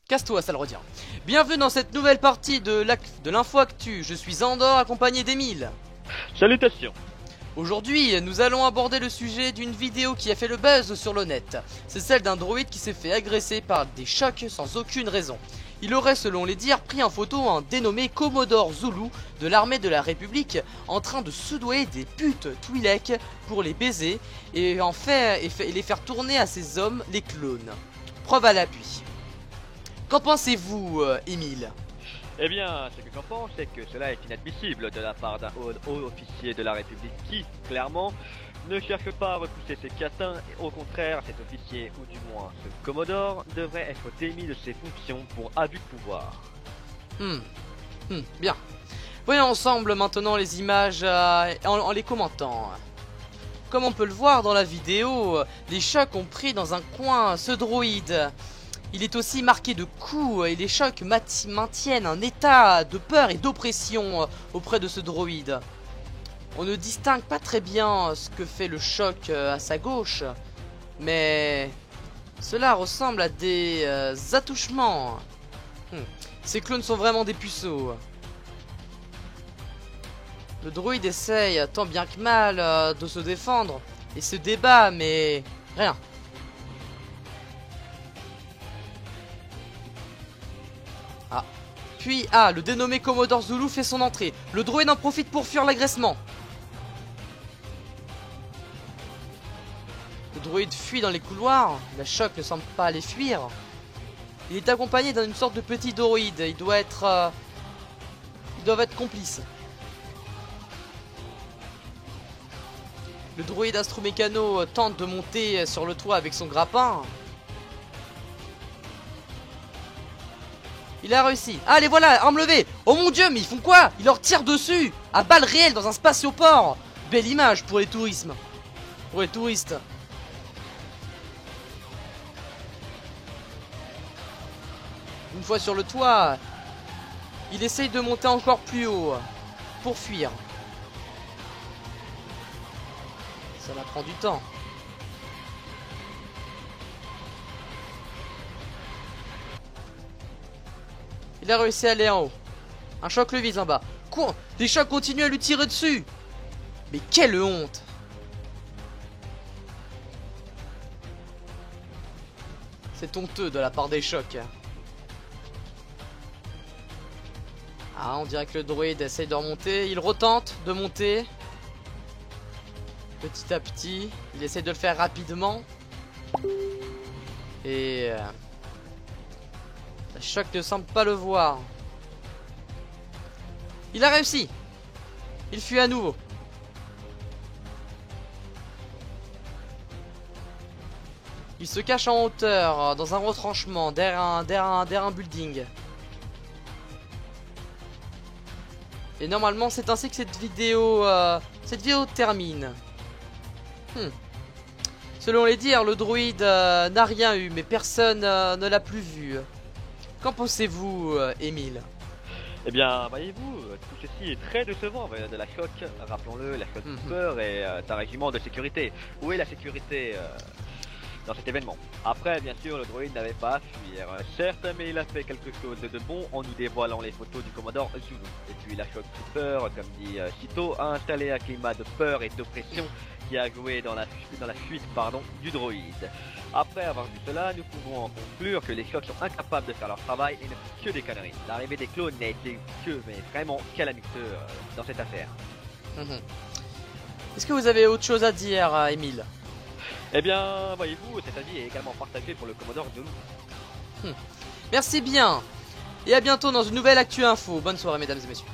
Casse-toi, sale redien. Bienvenue dans cette nouvelle partie de l'info actu. Je suis Andor, accompagné d'Emile. Salutations. Aujourd'hui, nous allons aborder le sujet d'une vidéo qui a fait le buzz sur le net. C'est celle d'un droïde qui s'est fait agresser par des chocs sans aucune raison. Il aurait, selon les dires, pris en photo un dénommé Commodore Zulu de l'armée de la République en train de soudoyer des putes Twi'lek pour les baiser et les faire tourner à ses hommes, les clones. Preuve à l'appui. Qu'en pensez-vous, Émile ? Eh bien, ce que j'en pense, c'est que cela est inadmissible de la part d'un haut officier de la République qui, clairement, ne cherche pas à repousser ses catins. Et au contraire, cet officier, ou du moins ce Commodore, devrait être démis de ses fonctions pour abus de pouvoir. Bien. Voyons ensemble maintenant les images en les commentant. Comme on peut le voir dans la vidéo, les chocs ont pris dans un coin ce droïde. Il est aussi marqué de coups et les chocs maintiennent un état de peur et d'oppression auprès de ce droïde. On ne distingue pas très bien ce que fait le choc à sa gauche, mais cela ressemble à des attouchements. Ces clones sont vraiment des puceaux. Le droïde essaye tant bien que mal de se défendre et se débat, mais rien. Puis, le dénommé Commodore Zulu fait son entrée. Le droïde en profite pour fuir l'agressement. Le droïde fuit dans les couloirs. La choc ne semble pas aller fuir. Il est accompagné d'une sorte de petit droïde. Ils doivent être complices. Le droïde astromécano tente de monter sur le toit avec son grappin. Il a réussi. Ah, les voilà, arme levée. Oh mon dieu, mais ils font quoi? Ils leur tirent dessus à balles réelles dans un spatioport. Belle image pour les touristes. Une fois sur le toit, il essaye de monter encore plus haut pour fuir. Ça va prendre du temps. Il a réussi à aller en haut. Un choc le vise en bas. Quoi? Les chocs continuent à lui tirer dessus. Mais quelle honte! C'est honteux de la part des chocs. Ah, on dirait que le droïde essaye de remonter. Il retente de monter. Petit à petit. Il essaye de le faire rapidement. Et... le choc ne semble pas le voir. Il a réussi. Il fuit à nouveau. Il se cache en hauteur, dans un retranchement, derrière un building. Et normalement, c'est ainsi que cette vidéo termine. Selon les dires, le droïde n'a rien eu, mais personne ne l'a plus vu. Qu'en pensez-vous, Émile? Eh bien, voyez-vous, tout ceci est très décevant de la choc, rappelons-le, la choc peur et un régiment de sécurité. Où est la sécurité dans cet événement? Après, bien sûr, le droïde n'avait pas à fuir. Certes, mais il a fait quelque chose de bon en nous dévoilant les photos du Commodore Zulu. Et puis la choc peur, comme dit Sito, a installé un climat de peur et d'oppression qui a joué dans la fuite du droïde. Après avoir vu cela, nous pouvons en conclure que les chocs sont incapables de faire leur travail et ne font que des conneries. L'arrivée des clones n'a été mais vraiment calamiteux dans cette affaire. Est-ce que vous avez autre chose à dire, Émile? Eh bien, voyez-vous, cet avis est également partagé pour le Commodore Zulu. Merci bien. Et à bientôt dans une nouvelle Actu Info. Bonne soirée, mesdames et messieurs.